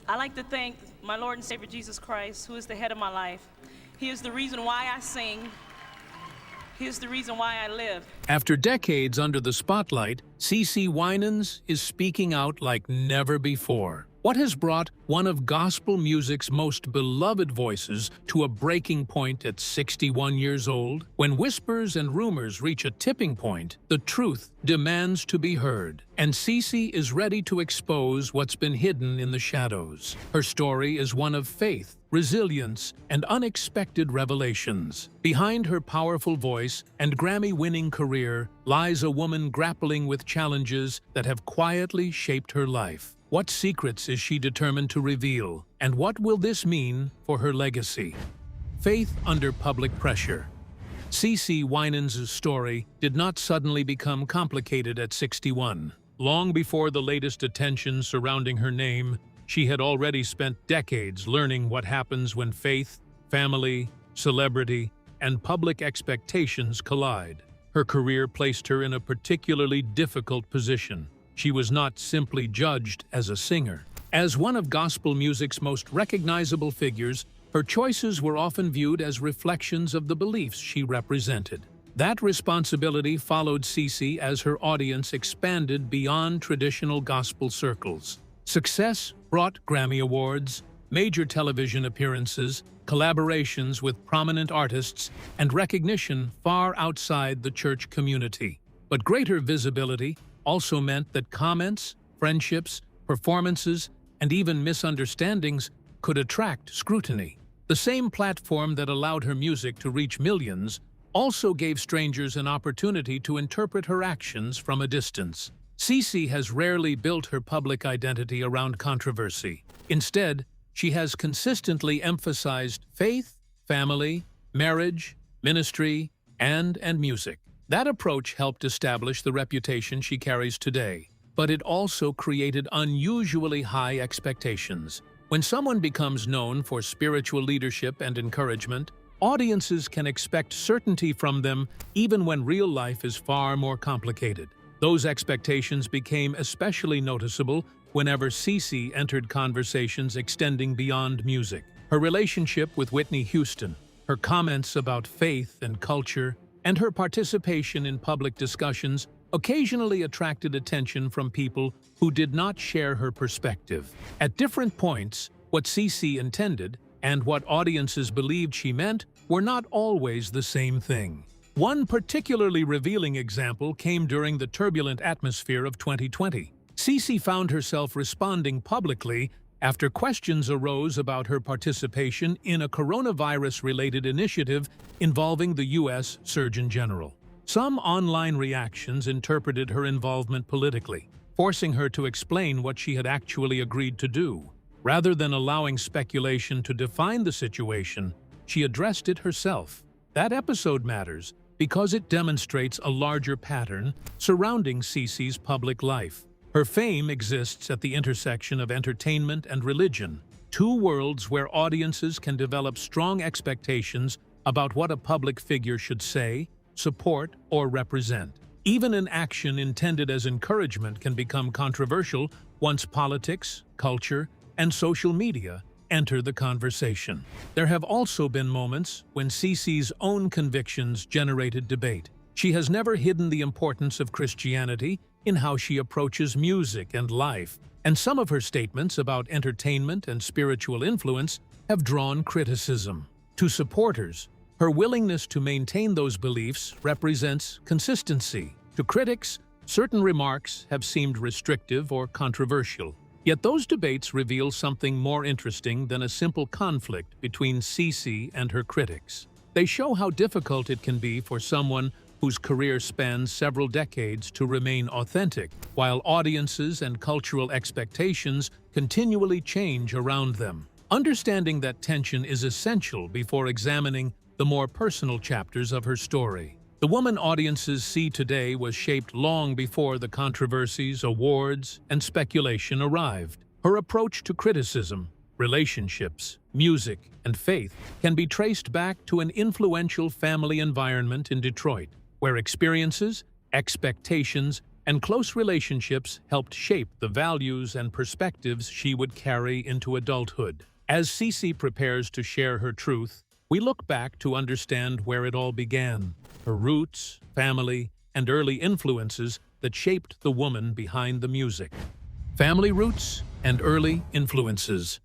I like to thank my Lord and Savior Jesus Christ, who is the head of my life. He is the reason why I sing. He is the reason why I live. After decades under the spotlight, CeCe Winans is speaking out like never before. What has brought one of gospel music's most beloved voices to a breaking point at 61 years old? When whispers and rumors reach a tipping point, the truth demands to be heard, and CeCe is ready to expose what's been hidden in the shadows. Her story is one of faith, resilience, and unexpected revelations. Behind her powerful voice and Grammy-winning career lies a woman grappling with challenges that have quietly shaped her life. What secrets is she determined to reveal, and what will this mean for her legacy? Faith under public pressure. CeCe Winans' story did not suddenly become complicated at 61. Long before the latest attention surrounding her name, she had already spent decades learning what happens when faith, family, celebrity, and public expectations collide. Her career placed her in a particularly difficult position. She was not simply judged as a singer. As one of gospel music's most recognizable figures, her choices were often viewed as reflections of the beliefs she represented. That responsibility followed CeCe as her audience expanded beyond traditional gospel circles. Success brought Grammy Awards, major television appearances, collaborations with prominent artists, and recognition far outside the church community. But greater visibility also meant that comments, friendships, performances, and even misunderstandings could attract scrutiny. The same platform that allowed her music to reach millions also gave strangers an opportunity to interpret her actions from a distance. CeCe has rarely built her public identity around controversy. Instead, she has consistently emphasized faith, family, marriage, ministry, and music. That approach helped establish the reputation she carries today, but it also created unusually high expectations. When someone becomes known for spiritual leadership and encouragement, audiences can expect certainty from them even when real life is far more complicated. Those expectations became especially noticeable whenever CeCe entered conversations extending beyond music. Her relationship with Whitney Houston, her comments about faith and culture, and her participation in public discussions occasionally attracted attention from people who did not share her perspective. At different points, what CeCe intended and what audiences believed she meant were not always the same thing. One particularly revealing example came during the turbulent atmosphere of 2020. CeCe found herself responding publicly after questions arose about her participation in a coronavirus-related initiative involving the U.S. Surgeon General. Some online reactions interpreted her involvement politically, forcing her to explain what she had actually agreed to do. Rather than allowing speculation to define the situation, she addressed it herself. That episode matters because it demonstrates a larger pattern surrounding CeCe's public life. Her fame exists at the intersection of entertainment and religion, two worlds where audiences can develop strong expectations about what a public figure should say, support, or represent. Even an action intended as encouragement can become controversial once politics, culture, and social media enter the conversation. There have also been moments when CeCe's own convictions generated debate. She has never hidden the importance of Christianity in how she approaches music and life, and some of her statements about entertainment and spiritual influence have drawn criticism. To supporters, her willingness to maintain those beliefs represents consistency. To critics, certain remarks have seemed restrictive or controversial. Yet those debates reveal something more interesting than a simple conflict between CeCe and her critics. They show how difficult it can be for someone whose career spans several decades to remain authentic, while audiences and cultural expectations continually change around them. Understanding that tension is essential before examining the more personal chapters of her story. The woman audiences see today was shaped long before the controversies, awards, and speculation arrived. Her approach to criticism, relationships, music, and faith can be traced back to an influential family environment in Detroit, where experiences, expectations, and close relationships helped shape the values and perspectives she would carry into adulthood. As CeCe prepares to share her truth, we look back to understand where it all began, her roots, family, and early influences that shaped the woman behind the music. Family roots and early influences.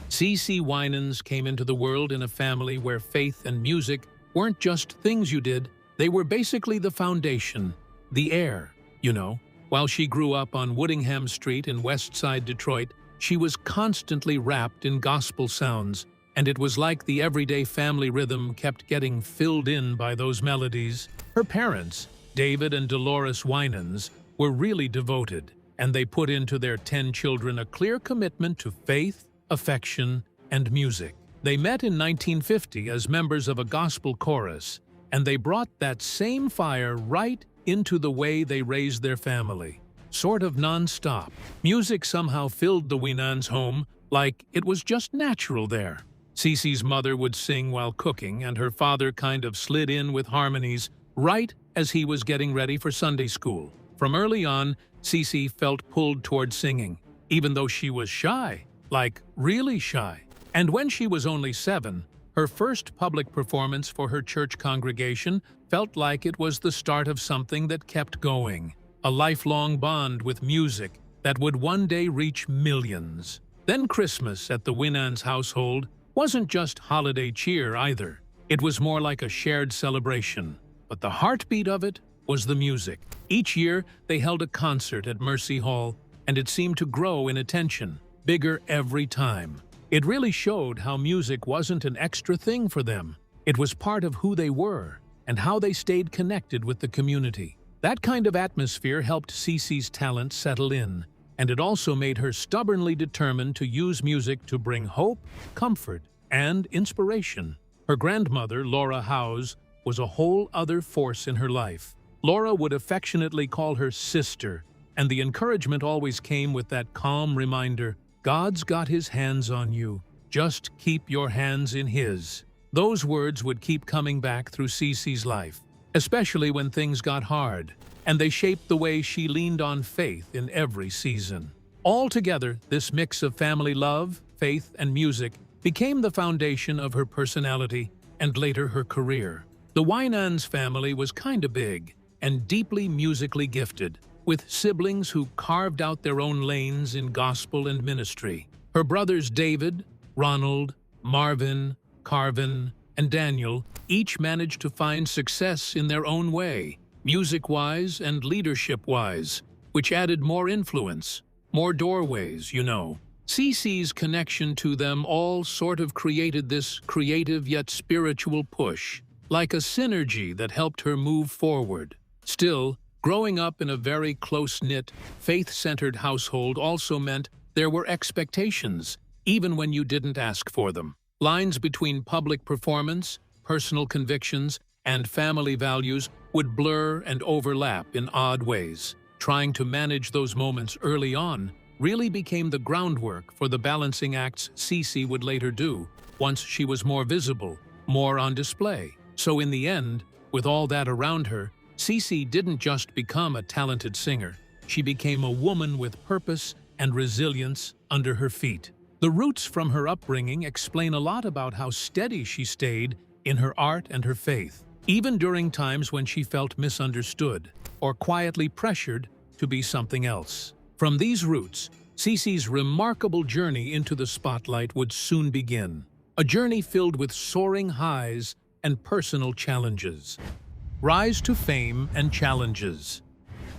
CeCe Winans came into the world in a family where faith and music weren't just things you did, they were basically the foundation, the air, you know. While she grew up on Woodingham Street in West Side Detroit, she was constantly wrapped in gospel sounds, and it was like the everyday family rhythm kept getting filled in by those melodies. Her parents, David and Dolores Winans, were really devoted, and they put into their 10 children a clear commitment to faith, affection, and music. They met in 1950 as members of a gospel chorus, and they brought that same fire right into the way they raised their family. Sort of non-stop. Music somehow filled the Winans home like it was just natural there. CeCe's mother would sing while cooking, and her father kind of slid in with harmonies right as he was getting ready for Sunday school. From early on, CeCe felt pulled toward singing, even though she was shy, like really shy. And when she was only 7, her first public performance for her church congregation felt like it was the start of something that kept going, a lifelong bond with music that would one day reach millions. Then Christmas at the Winans household wasn't just holiday cheer either. It was more like a shared celebration. But the heartbeat of it was the music. Each year, they held a concert at Mercy Hall, and it seemed to grow in attention, bigger every time. It really showed how music wasn't an extra thing for them. It was part of who they were and how they stayed connected with the community. That kind of atmosphere helped CeCe's talent settle in, and it also made her stubbornly determined to use music to bring hope, comfort, and inspiration. Her grandmother, Laura Howes, was a whole other force in her life. Laura would affectionately call her sister, and the encouragement always came with that calm reminder, God's got his hands on you. Just keep your hands in his. Those words would keep coming back through CeCe's life, especially when things got hard, and they shaped the way she leaned on faith in every season. Altogether, this mix of family love, faith, and music became the foundation of her personality and later her career. The Winans family was kinda big and deeply musically gifted, with siblings who carved out their own lanes in gospel and ministry. Her brothers David, Ronald, Marvin, Carvin, and Daniel each managed to find success in their own way, music-wise and leadership-wise, which added more influence, more doorways, you know. CeCe's connection to them all sort of created this creative yet spiritual push, like a synergy that helped her move forward. Still, growing up in a very close-knit, faith-centered household also meant there were expectations, even when you didn't ask for them. Lines between public performance, personal convictions, and family values would blur and overlap in odd ways. Trying to manage those moments early on really became the groundwork for the balancing acts CeCe would later do, once she was more visible, more on display. So in the end, with all that around her, CeCe didn't just become a talented singer. She became a woman with purpose and resilience under her feet. The roots from her upbringing explain a lot about how steady she stayed in her art and her faith, even during times when she felt misunderstood or quietly pressured to be something else. From these roots, CeCe's remarkable journey into the spotlight would soon begin, a journey filled with soaring highs and personal challenges. Rise to fame and challenges.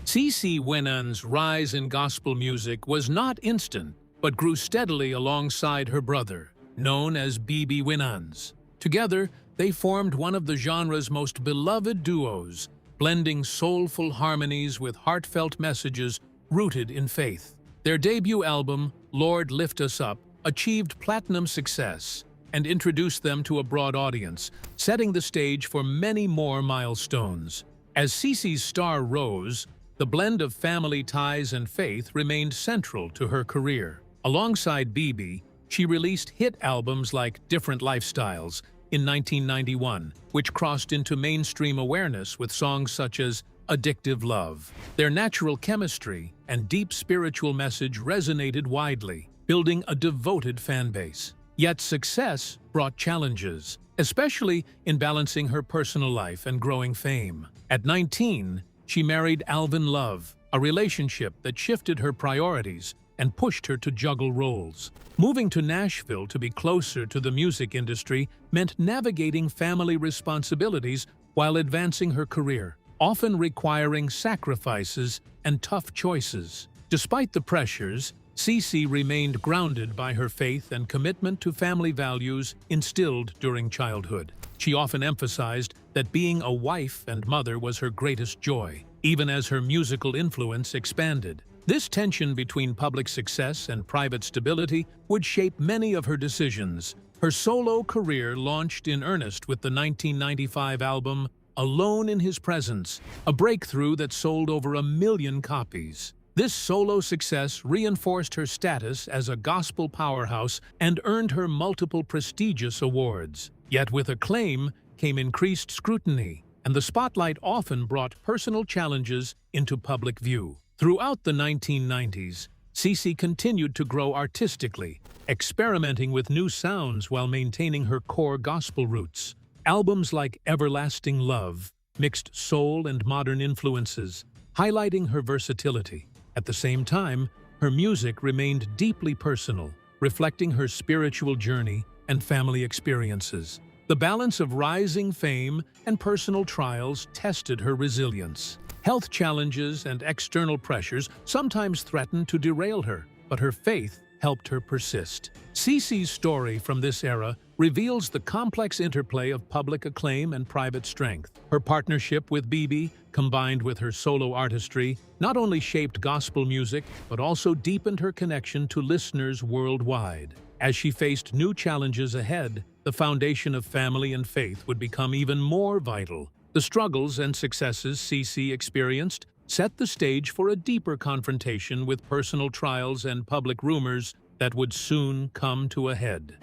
CeCe Winans' rise in gospel music was not instant, but grew steadily alongside her brother, known as B.B. Winans. Together, they formed one of the genre's most beloved duos, blending soulful harmonies with heartfelt messages rooted in faith. Their debut album, Lord Lift Us Up, achieved platinum success and introduced them to a broad audience, setting the stage for many more milestones. As CeCe's star rose, the blend of family ties and faith remained central to her career. Alongside BB, she released hit albums like Different Lifestyles in 1991, which crossed into mainstream awareness with songs such as Addictive Love. Their natural chemistry and deep spiritual message resonated widely, building a devoted fan base. Yet success brought challenges, especially in balancing her personal life and growing fame. At 19, she married Alvin Love, a relationship that shifted her priorities and pushed her to juggle roles. Moving to Nashville to be closer to the music industry meant navigating family responsibilities while advancing her career, often requiring sacrifices and tough choices. Despite the pressures, CeCe remained grounded by her faith and commitment to family values instilled during childhood. She often emphasized that being a wife and mother was her greatest joy, even as her musical influence expanded. This tension between public success and private stability would shape many of her decisions. Her solo career launched in earnest with the 1995 album Alone in His Presence, a breakthrough that sold over 1 million copies. This solo success reinforced her status as a gospel powerhouse and earned her multiple prestigious awards. Yet with acclaim came increased scrutiny, and the spotlight often brought personal challenges into public view. Throughout the 1990s, CeCe continued to grow artistically, experimenting with new sounds while maintaining her core gospel roots. Albums like Everlasting Love mixed soul and modern influences, highlighting her versatility. At the same time, her music remained deeply personal, reflecting her spiritual journey and family experiences. The balance of rising fame and personal trials tested her resilience. Health challenges and external pressures sometimes threatened to derail her, but her faith helped her persist. CeCe's story from this era reveals the complex interplay of public acclaim and private strength. Her partnership with BB, combined with her solo artistry, not only shaped gospel music, but also deepened her connection to listeners worldwide. As she faced new challenges ahead, the foundation of family and faith would become even more vital. The struggles and successes CeCe experienced set the stage for a deeper confrontation with personal trials and public rumors that would soon come to a head.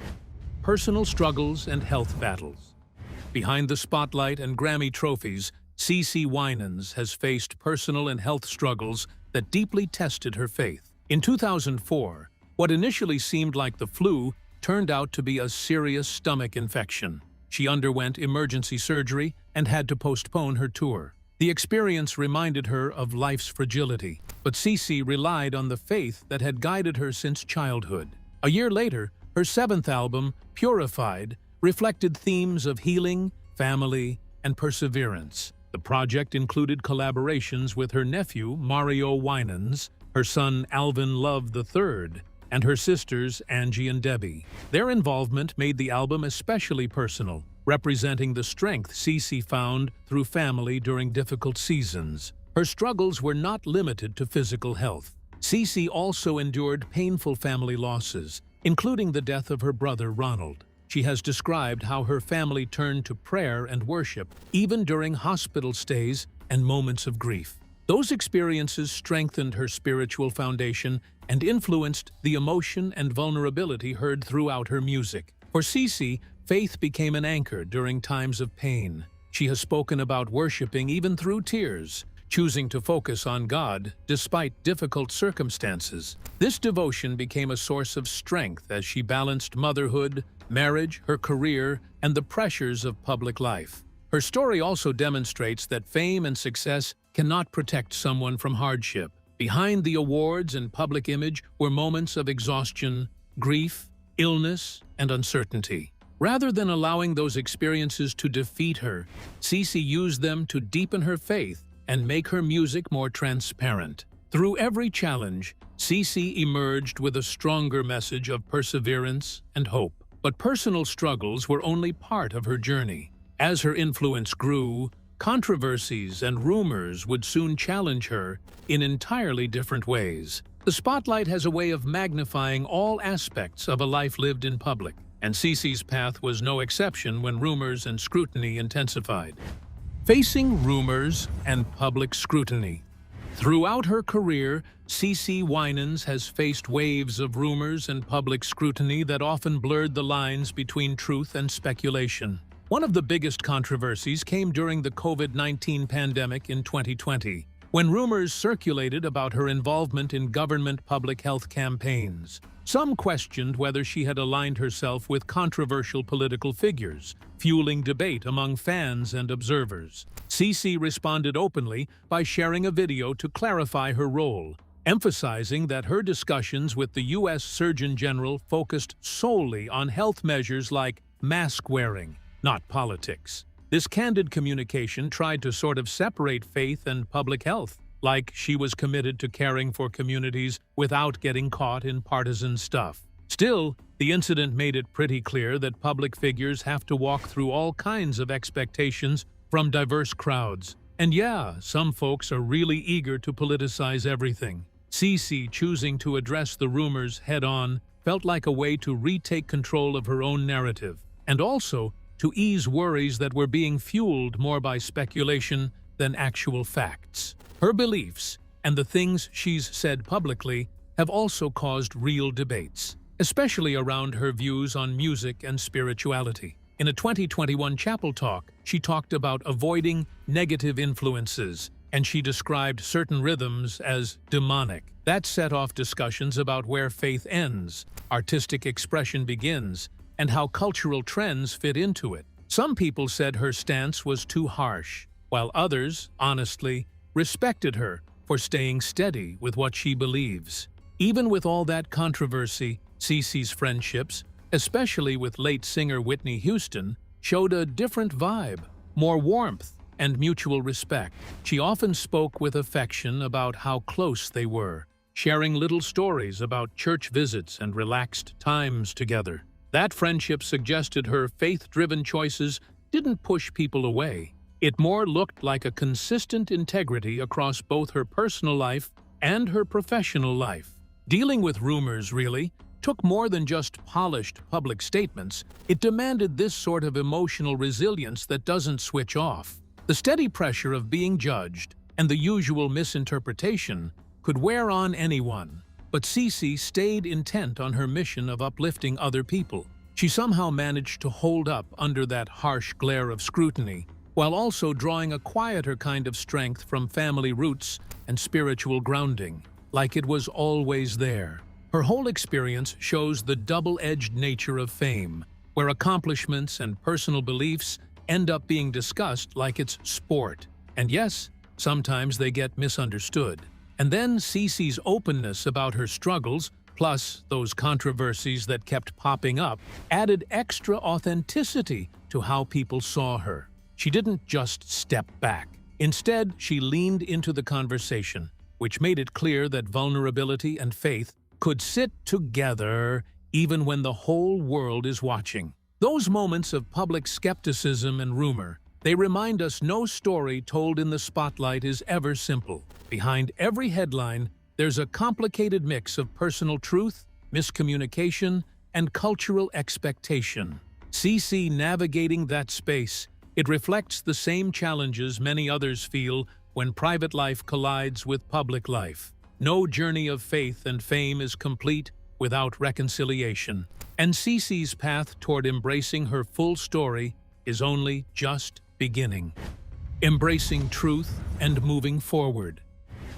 Personal struggles and health battles. Behind the spotlight and Grammy trophies, CeCe Winans has faced personal and health struggles that deeply tested her faith. In 2004, what initially seemed like the flu turned out to be a serious stomach infection. She underwent emergency surgery and had to postpone her tour. The experience reminded her of life's fragility, but CeCe relied on the faith that had guided her since childhood. A year later, her 7th album, Purified, reflected themes of healing, family, and perseverance. The project included collaborations with her nephew, Mario Winans, her son Alvin Love III, and her sisters, Angie and Debbie. Their involvement made the album especially personal, representing the strength CeCe found through family during difficult seasons. Her struggles were not limited to physical health. CeCe also endured painful family losses, including the death of her brother Ronald. She has described how her family turned to prayer and worship, even during hospital stays and moments of grief. Those experiences strengthened her spiritual foundation and influenced the emotion and vulnerability heard throughout her music. For CeCe, faith became an anchor during times of pain. She has spoken about worshiping even through tears, choosing to focus on God despite difficult circumstances. This devotion became a source of strength as she balanced motherhood, marriage, her career, and the pressures of public life. Her story also demonstrates that fame and success cannot protect someone from hardship. Behind the awards and public image were moments of exhaustion, grief, illness, and uncertainty. Rather than allowing those experiences to defeat her, CeCe used them to deepen her faith and make her music more transparent. Through every challenge, CeCe emerged with a stronger message of perseverance and hope. But personal struggles were only part of her journey. As her influence grew, controversies and rumors would soon challenge her in entirely different ways. The spotlight has a way of magnifying all aspects of a life lived in public, and CeCe's path was no exception when rumors and scrutiny intensified. Facing rumors and public scrutiny. Throughout her career, CeCe Winans has faced waves of rumors and public scrutiny that often blurred the lines between truth and speculation. One of the biggest controversies came during the COVID-19 pandemic in 2020, when rumors circulated about her involvement in government public health campaigns. Some questioned whether she had aligned herself with controversial political figures, fueling debate among fans and observers. CeCe responded openly by sharing a video to clarify her role, emphasizing that her discussions with the U.S. Surgeon General focused solely on health measures like mask wearing, not politics. This candid communication tried to sort of separate faith and public health, like she was committed to caring for communities without getting caught in partisan stuff. Still, the incident made it pretty clear that public figures have to walk through all kinds of expectations from diverse crowds. And yeah, some folks are really eager to politicize everything. CeCe choosing to address the rumors head-on felt like a way to retake control of her own narrative, and also to ease worries that were being fueled more by speculation than actual facts. Her beliefs, and the things she's said publicly, have also caused real debates, especially around her views on music and spirituality. In a 2021 Chapel Talk, she talked about avoiding negative influences, and she described certain rhythms as demonic. That set off discussions about where faith ends, artistic expression begins, and how cultural trends fit into it. Some people said her stance was too harsh, while others, honestly, respected her for staying steady with what she believes. Even with all that controversy, CeCe's friendships, especially with late singer Whitney Houston, showed a different vibe, more warmth and mutual respect. She often spoke with affection about how close they were, sharing little stories about church visits and relaxed times together. That friendship suggested her faith-driven choices didn't push people away. It more looked like a consistent integrity across both her personal life and her professional life. Dealing with rumors, really, took more than just polished public statements. It demanded this sort of emotional resilience that doesn't switch off. The steady pressure of being judged and the usual misinterpretation could wear on anyone. But CeCe stayed intent on her mission of uplifting other people. She somehow managed to hold up under that harsh glare of scrutiny, while also drawing a quieter kind of strength from family roots and spiritual grounding, like it was always there. Her whole experience shows the double-edged nature of fame, where accomplishments and personal beliefs end up being discussed like it's sport. And yes, sometimes they get misunderstood. And then CeCe's openness about her struggles, plus those controversies that kept popping up, added extra authenticity to how people saw her. She didn't just step back. Instead, she leaned into the conversation, which made it clear that vulnerability and faith could sit together even when the whole world is watching. Those moments of public skepticism and rumor, they remind us no story told in the spotlight is ever simple. Behind every headline, there's a complicated mix of personal truth, miscommunication, and cultural expectation. CeCe navigating that space, it reflects the same challenges many others feel when private life collides with public life. No journey of faith and fame is complete without reconciliation. And CeCe's path toward embracing her full story is only just beginning. Embracing truth and moving forward.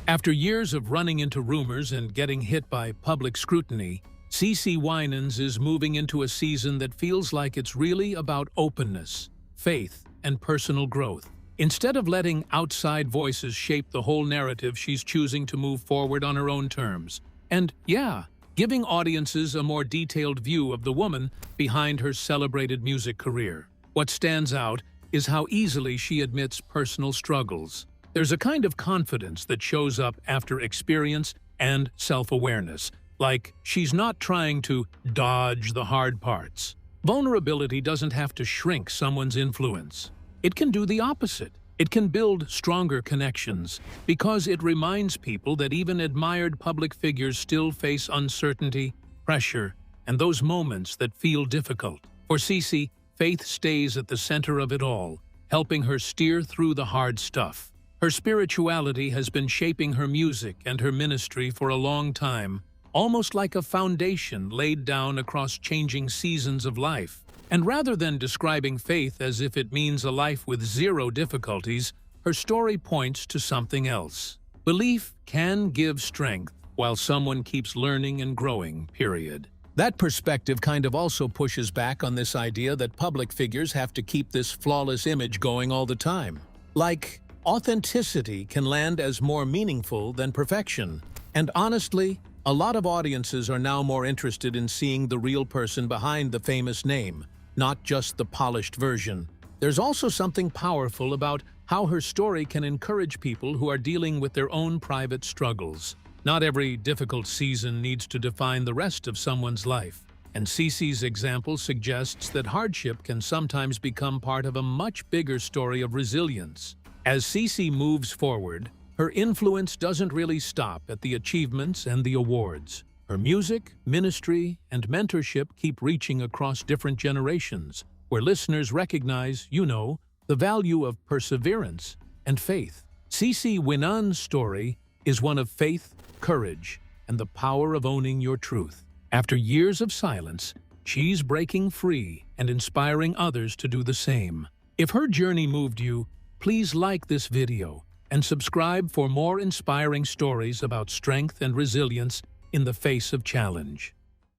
After years of running into rumors and getting hit by public scrutiny, CeCe Winans is moving into a season that feels like it's really about openness, faith, and personal growth. Instead of letting outside voices shape the whole narrative, she's choosing to move forward on her own terms. And yeah, giving audiences a more detailed view of the woman behind her celebrated music career. What stands out is how easily she admits personal struggles. There's a kind of confidence that shows up after experience and self-awareness, like she's not trying to dodge the hard parts. Vulnerability doesn't have to shrink someone's influence. It can do the opposite. It can build stronger connections, because it reminds people that even admired public figures still face uncertainty, pressure, and those moments that feel difficult. For CeCe, faith stays at the center of it all, helping her steer through the hard stuff. Her spirituality has been shaping her music and her ministry for a long time, almost like a foundation laid down across changing seasons of life. And rather than describing faith as if it means a life with zero difficulties, her story points to something else. Belief can give strength while someone keeps learning and growing, period. That perspective kind of also pushes back on this idea that public figures have to keep this flawless image going all the time. Like, authenticity can land as more meaningful than perfection. And honestly, a lot of audiences are now more interested in seeing the real person behind the famous name, not just the polished version. There's also something powerful about how her story can encourage people who are dealing with their own private struggles. Not every difficult season needs to define the rest of someone's life, and CeCe's example suggests that hardship can sometimes become part of a much bigger story of resilience. As CeCe moves forward, her influence doesn't really stop at the achievements and the awards. Her music, ministry, and mentorship keep reaching across different generations, where listeners recognize, the value of perseverance and faith. CeCe Winans' story is one of faith, courage, and the power of owning your truth. After years of silence, she's breaking free and inspiring others to do the same. If her journey moved you, please like this video and subscribe for more inspiring stories about strength and resilience in the face of challenge.